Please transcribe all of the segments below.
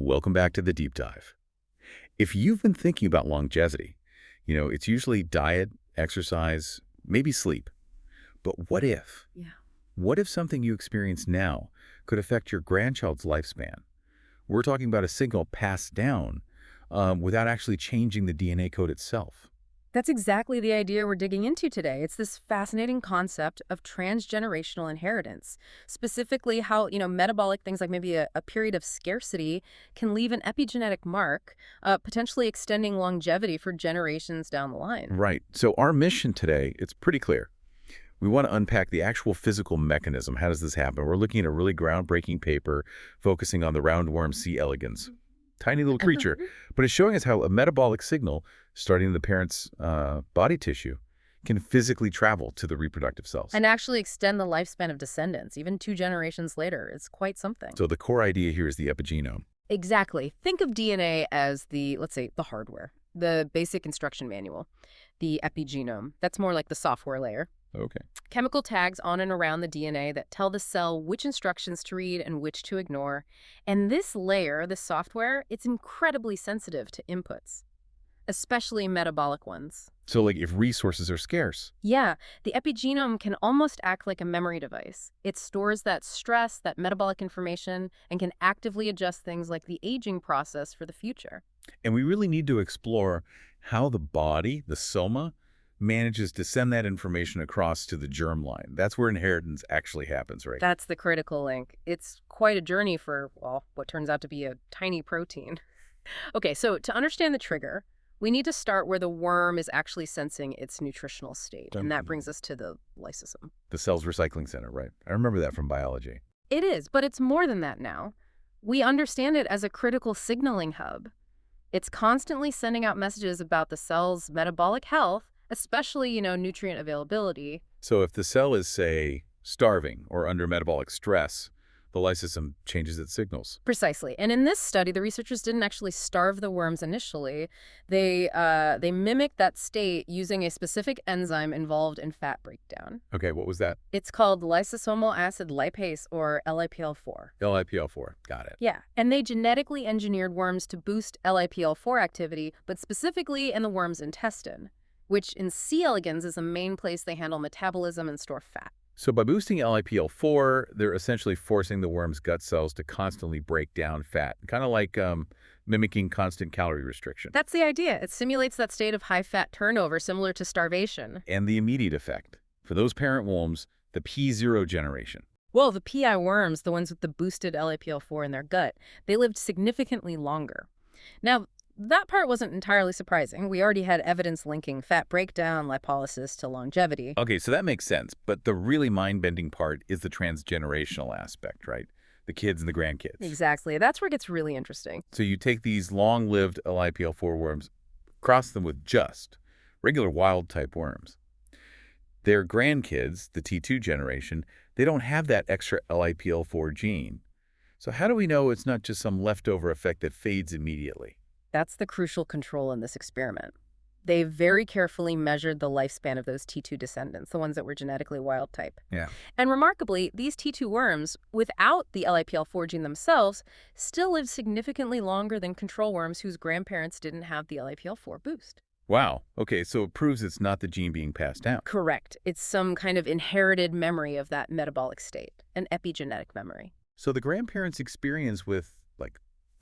Welcome back to the deep dive. If you've been thinking about longevity, it's usually diet, exercise, maybe sleep. But what if? Yeah. What if something you experience now could affect your grandchild's lifespan? We're talking about a signal passed down without actually changing the DNA code itself. That's exactly the idea we're digging into today. It's this fascinating concept of transgenerational inheritance, specifically how, metabolic things like maybe a period of scarcity can leave an epigenetic mark, potentially extending longevity for generations down the line. Right. So our mission today, it's pretty clear. We want to unpack the actual physical mechanism. How does this happen? We're looking at a really groundbreaking paper focusing on the roundworm C. elegans. Tiny little creature, but it's showing us how a metabolic signal starting in the parent's body tissue can physically travel to the reproductive cells. And actually extend the lifespan of descendants, even 2 generations later. It's quite something. So the core idea here is the epigenome. Exactly. Think of DNA as let's say, the hardware, the basic instruction manual, the epigenome. That's more like the software layer. Okay. Chemical tags on and around the DNA that tell the cell which instructions to read and which to ignore. And this layer, this software, it's incredibly sensitive to inputs, especially metabolic ones. So like if resources are scarce. Yeah, the epigenome can almost act like a memory device. It stores that stress, that metabolic information, and can actively adjust things like the aging process for the future. And we really need to explore how the body, the soma, manages to send that information across to the germline. That's where inheritance actually happens, right? That's the critical link. It's quite a journey for, well, what turns out to be a tiny protein. Okay, so to understand the trigger, we need to start where the worm is actually sensing its nutritional state. And that brings us to the lysosome. The cell's recycling center, right? I remember that from biology. It is, but it's more than that now. We understand it as a critical signaling hub. It's constantly sending out messages about the cell's metabolic health, especially, nutrient availability. So if the cell is, say, starving or under metabolic stress, the lysosome changes its signals. Precisely. And in this study, the researchers didn't actually starve the worms initially. They mimicked that state using a specific enzyme involved in fat breakdown. Okay, what was that? It's called lysosomal acid lipase, or LIPL4. LIPL4. Got it. Yeah, and they genetically engineered worms to boost LIPL4 activity, but specifically in the worm's intestine, which in C. elegans is the main place they handle metabolism and store fat. So by boosting LIPL4, they're essentially forcing the worm's gut cells to constantly break down fat, kind of like mimicking constant calorie restriction. That's the idea. It simulates that state of high-fat turnover similar to starvation. And the immediate effect. For those parent worms, the P0 generation. Well, the PI worms, the ones with the boosted LIPL4 in their gut, they lived significantly longer. Now, that part wasn't entirely surprising. We already had evidence linking fat breakdown, lipolysis to longevity. Okay, so that makes sense. But the really mind-bending part is the transgenerational aspect, right? The kids and the grandkids. Exactly. That's where it gets really interesting. So you take these long-lived LIPL4 worms, cross them with just regular wild-type worms. Their grandkids, the T2 generation, they don't have that extra LIPL4 gene. So how do we know it's not just some leftover effect that fades immediately? That's the crucial control in this experiment. They very carefully measured the lifespan of those T2 descendants, the ones that were genetically wild type. Yeah. And remarkably, these T2 worms, without the LIPL4 gene themselves, still lived significantly longer than control worms whose grandparents didn't have the LIPL4 boost. Wow. Okay, so it proves it's not the gene being passed down. Correct. It's some kind of inherited memory of that metabolic state, an epigenetic memory. So the grandparents' experience with,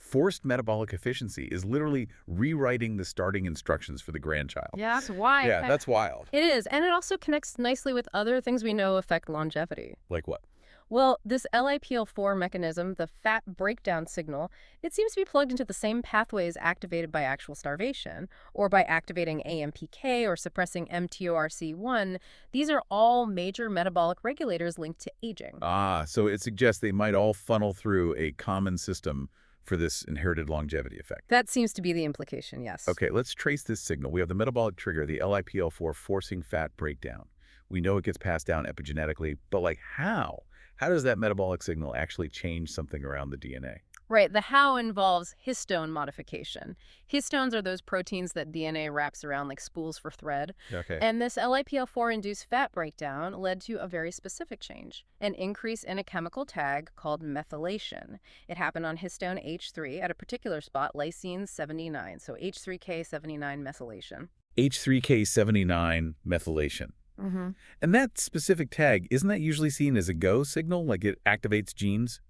forced metabolic efficiency is literally rewriting the starting instructions for the grandchild. Yeah, that's wild. Yeah, that's wild. It is, and it also connects nicely with other things we know affect longevity. Like what? Well, this LIPL4 mechanism, the fat breakdown signal, it seems to be plugged into the same pathways activated by actual starvation, or by activating AMPK or suppressing mTORC1. These are all major metabolic regulators linked to aging. Ah, so it suggests they might all funnel through a common system for this inherited longevity effect. That seems to be the implication, yes. Okay, let's trace this signal. We have the metabolic trigger, the LIPL4 forcing fat breakdown. We know it gets passed down epigenetically, but how? How does that metabolic signal actually change something around the DNA? Right, the how involves histone modification. Histones are those proteins that DNA wraps around like spools for thread. Okay. And this LIPL4-induced fat breakdown led to a very specific change, an increase in a chemical tag called methylation. It happened on histone H3 at a particular spot, lysine 79, so H3K79 methylation. H3K79 methylation. Mm-hmm. And that specific tag, isn't that usually seen as a go signal, like it activates genes?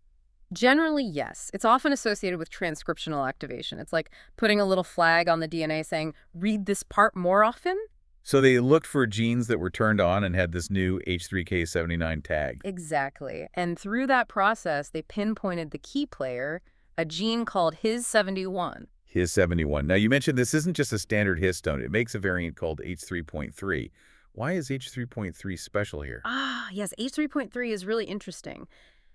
Generally, yes. It's often associated with transcriptional activation. It's like putting a little flag on the DNA saying, read this part more often. So they looked for genes that were turned on and had this new H3K79 tag. Exactly. And through that process, they pinpointed the key player, a gene called His71. His71. Now, you mentioned this isn't just a standard histone. It makes a variant called H3.3. Why is H3.3 special here? Yes, H3.3 is really interesting.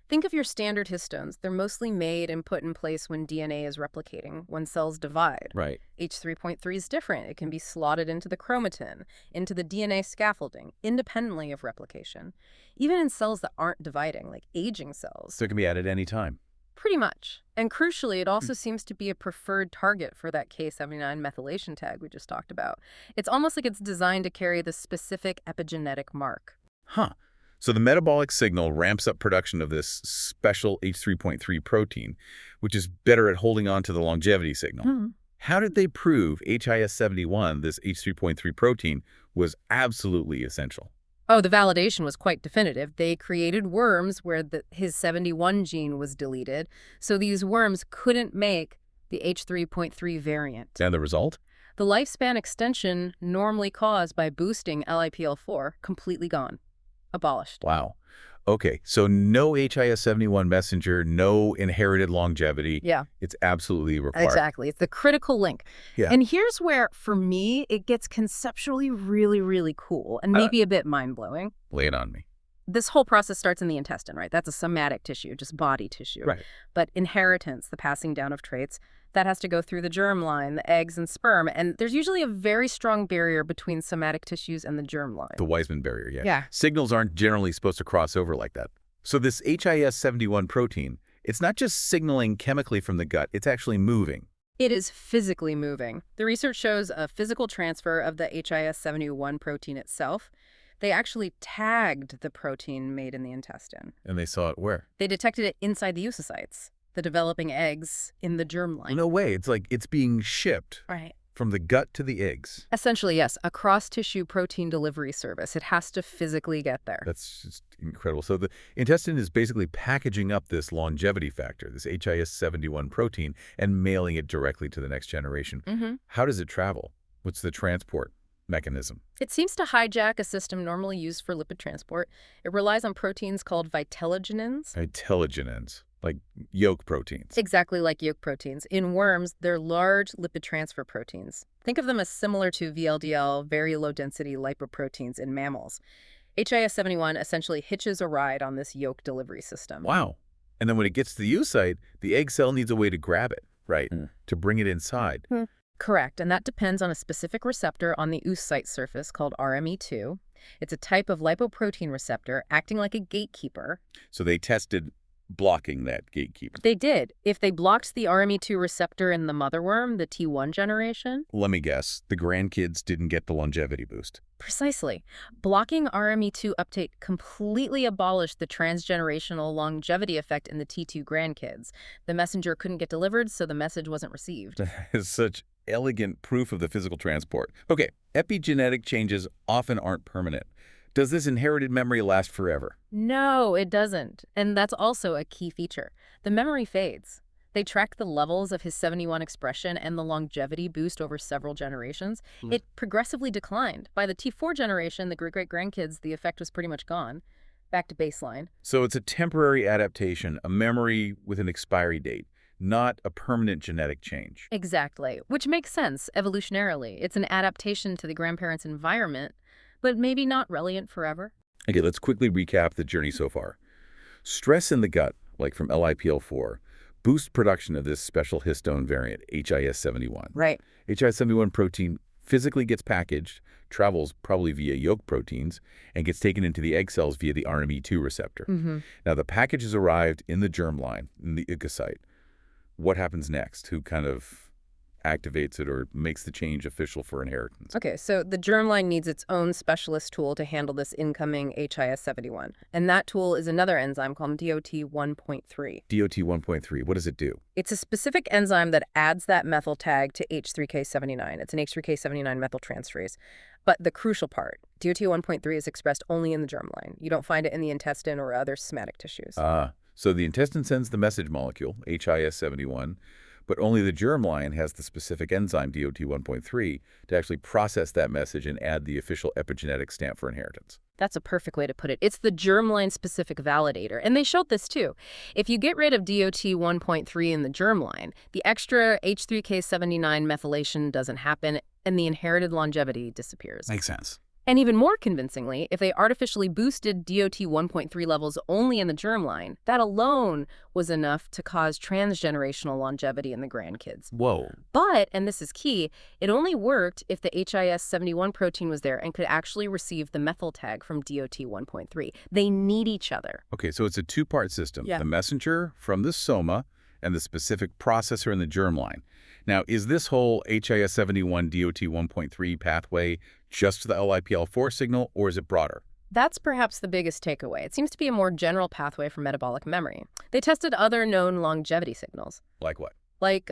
Think of your standard histones. They're mostly made and put in place when DNA is replicating, when cells divide. Right. H3.3 is different. It can be slotted into the chromatin, into the DNA scaffolding, independently of replication. Even in cells that aren't dividing, like aging cells. So it can be added any time. Pretty much. And crucially, it also seems to be a preferred target for that K79 methylation tag we just talked about. It's almost like it's designed to carry the specific epigenetic mark. Huh. So the metabolic signal ramps up production of this special H3.3 protein, which is better at holding on to the longevity signal. How did they prove HIS71, this H3.3 protein, was absolutely essential? Oh, the validation was quite definitive. They created worms where his 71 gene was deleted, so these worms couldn't make the H3.3 variant. And the result? The lifespan extension normally caused by boosting LIPL4 completely gone. Abolished. Wow. Okay, so no HIS71 messenger, no inherited longevity. Yeah. It's absolutely required. Exactly. It's the critical link. Yeah. And here's where, for me, it gets conceptually really, really cool and maybe a bit mind-blowing. Lay it on me. This whole process starts in the intestine, right? That's a somatic tissue, just body tissue. Right. But inheritance, the passing down of traits, that has to go through the germ line, the eggs and sperm. And there's usually a very strong barrier between somatic tissues and the germ line. The Weismann barrier, yeah. Yeah. Signals aren't generally supposed to cross over like that. So this HIS71 protein, it's not just signaling chemically from the gut, it's actually moving. It is physically moving. The research shows a physical transfer of the HIS71 protein itself. They actually tagged the protein made in the intestine. And they saw it where? They detected it inside the oocytes, the developing eggs in the germ line. No way. It's like it's being shipped Right. from the gut to the eggs. Essentially, yes, a cross-tissue protein delivery service. It has to physically get there. That's just incredible. So the intestine is basically packaging up this longevity factor, this HIS71 protein, and mailing it directly to the next generation. How does it travel? What's the transport mechanism? It seems to hijack a system normally used for lipid transport. It relies on proteins called vitellogenins. Vitellogenins, like yolk proteins. Exactly like yolk proteins. In worms, they're large lipid transfer proteins. Think of them as similar to VLDL, very low-density lipoproteins in mammals. HIS71 essentially hitches a ride on this yolk delivery system. Wow. And then when it gets to the oocyte, the egg cell needs a way to grab it, right, to bring it inside. Correct, and that depends on a specific receptor on the oocyte surface called RME2. It's a type of lipoprotein receptor acting like a gatekeeper. So they tested blocking that gatekeeper. They did. If they blocked the RME2 receptor in the motherworm, the T1 generation. Let me guess, the grandkids didn't get the longevity boost. Precisely. Blocking RME2 uptake completely abolished the transgenerational longevity effect in the T2 grandkids. The messenger couldn't get delivered, so the message wasn't received. That is such elegant proof of the physical transport. Okay, epigenetic changes often aren't permanent. Does this inherited memory last forever? No, it doesn't. And that's also a key feature. The memory fades. They track the levels of his 71 expression and the longevity boost over several generations. It progressively declined. By the T4 generation, the great-great-grandkids, the effect was pretty much gone. Back to baseline. So it's a temporary adaptation, a memory with an expiry date, not a permanent genetic change. Exactly, which makes sense evolutionarily. It's an adaptation to the grandparent's environment, but maybe not relevant forever. Okay, let's quickly recap the journey so far. Stress in the gut, like from LIPL4, boosts production of this special histone variant, HIS71. Right. HIS71 protein physically gets packaged, travels probably via yolk proteins, and gets taken into the egg cells via the RME2 receptor. Now, the package has arrived in the germline, in the oocyte. What happens next? Who kind of activates it or makes the change official for inheritance? Okay, so the germline needs its own specialist tool to handle this incoming HIS71. And that tool is another enzyme called DOT1.3. DOT 1.3, what does it do? It's a specific enzyme that adds that methyl tag to H3K79. It's an H3K79 methyltransferase. But the crucial part, DOT1.3 is expressed only in the germline. You don't find it in the intestine or other somatic tissues. So the intestine sends the message molecule, HIS71, but only the germline has the specific enzyme, DOT1.3, to actually process that message and add the official epigenetic stamp for inheritance. That's a perfect way to put it. It's the germline-specific validator. And they showed this, too. If you get rid of DOT1.3 in the germline, the extra H3K79 methylation doesn't happen, and the inherited longevity disappears. Makes sense. And even more convincingly, if they artificially boosted DOT1.3 levels only in the germline, that alone was enough to cause transgenerational longevity in the grandkids. Whoa. But, and this is key, it only worked if the HIS71 protein was there and could actually receive the methyl tag from DOT1.3. They need each other. Okay, so it's a two-part system. Yeah. The messenger from the soma and the specific processor in the germline. Now, is this whole HIS71 DOT1.3 pathway just the LIPL4 signal, or is it broader? That's perhaps the biggest takeaway. It seems to be a more general pathway for metabolic memory. They tested other known longevity signals. Like what? Like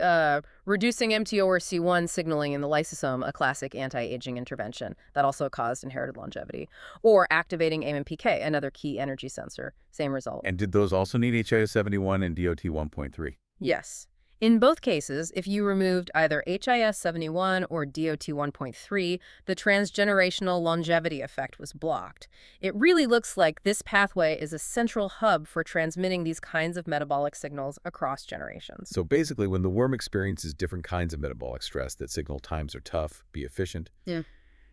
reducing mTORC1 signaling in the lysosome, a classic anti-aging intervention that also caused inherited longevity, or activating AMPK, another key energy sensor. Same result. And did those also need HIS71 and DOT1.3? Yes. In both cases, if you removed either HIS71 or DOT1.3, the transgenerational longevity effect was blocked. It really looks like this pathway is a central hub for transmitting these kinds of metabolic signals across generations. So basically, when the worm experiences different kinds of metabolic stress that signal times are tough, be efficient, it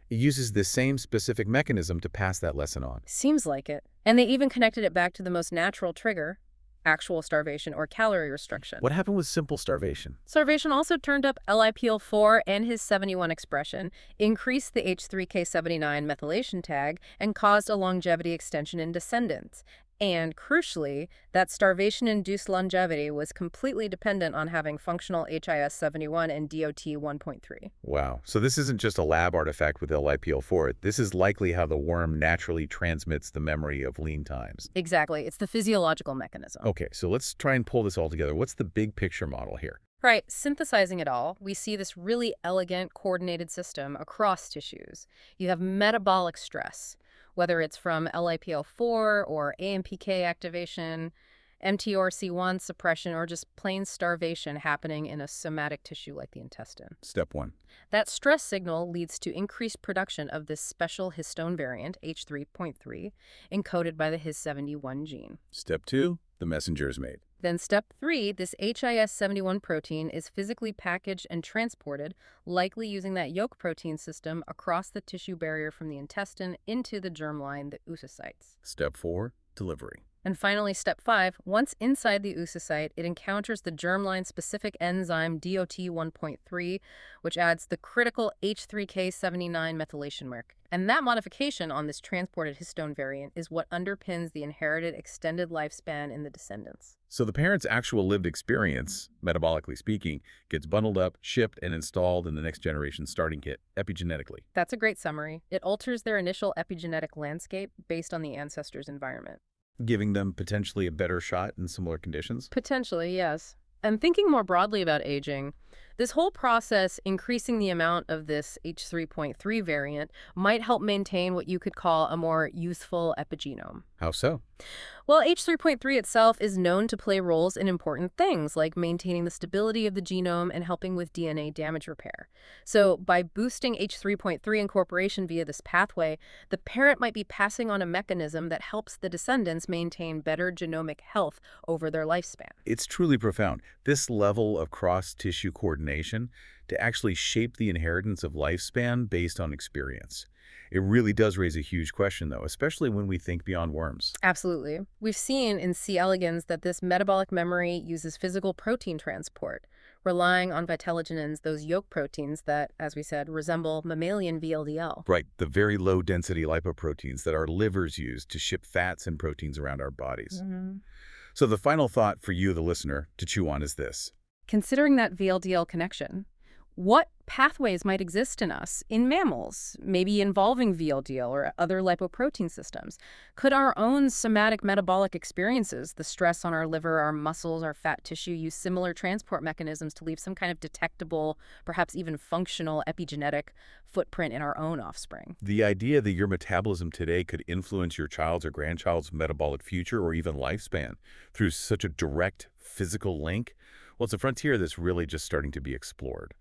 uses the same specific mechanism to pass that lesson on. Seems like it. And they even connected it back to the most natural trigger, actual starvation or calorie restriction. What happened with simple starvation? Starvation also turned up LIPL4 and his 71 expression, increased the H3K79 methylation tag, and caused a longevity extension in descendants. And crucially, that starvation-induced longevity was completely dependent on having functional HIS71 and DOT1.3. Wow. So this isn't just a lab artifact with LIPL4. This is likely how the worm naturally transmits the memory of lean times. Exactly. It's the physiological mechanism. Okay, so let's try and pull this all together. What's the big picture model here? Right. Synthesizing it all, we see this really elegant, coordinated system across tissues. You have metabolic stress, whether it's from LIPL4 or AMPK activation, mTORC1 suppression, or just plain starvation happening in a somatic tissue like the intestine. Step 1. That stress signal leads to increased production of this special histone variant, H3.3, encoded by the His71 gene. Step 2. The messenger is made. Then step 3, this HIS71 protein is physically packaged and transported, likely using that yolk protein system across the tissue barrier from the intestine into the germline, the oocytes. Step 4. Delivery. And finally, step 5, once inside the oocyte, it encounters the germline-specific enzyme DOT1.3, which adds the critical H3K79 methylation mark. And that modification on this transported histone variant is what underpins the inherited extended lifespan in the descendants. So the parent's actual lived experience, metabolically speaking, gets bundled up, shipped, and installed in the next generation starting kit, epigenetically. That's a great summary. It alters their initial epigenetic landscape based on the ancestor's environment. Giving them potentially a better shot in similar conditions? Potentially, yes. And thinking more broadly about aging, this whole process, increasing the amount of this H3.3 variant, might help maintain what you could call a more youthful epigenome. How so? Well, H3.3 itself is known to play roles in important things like maintaining the stability of the genome and helping with DNA damage repair. So by boosting H3.3 incorporation via this pathway, the parent might be passing on a mechanism that helps the descendants maintain better genomic health over their lifespan. It's truly profound. This level of cross-tissue coordination to actually shape the inheritance of lifespan based on experience. It really does raise a huge question, though, especially when we think beyond worms. Absolutely. We've seen in C. elegans that this metabolic memory uses physical protein transport, relying on vitellogenins, those yolk proteins that, as we said, resemble mammalian VLDL. Right, the very low-density lipoproteins that our livers use to ship fats and proteins around our bodies. So the final thought for you, the listener, to chew on is this. Considering that VLDL connection, what pathways might exist in us, in mammals, maybe involving VLDL or other lipoprotein systems? Could our own somatic metabolic experiences, the stress on our liver, our muscles, our fat tissue, use similar transport mechanisms to leave some kind of detectable, perhaps even functional epigenetic footprint in our own offspring? The idea that your metabolism today could influence your child's or grandchild's metabolic future or even lifespan through such a direct physical link, well, it's a frontier that's really just starting to be explored.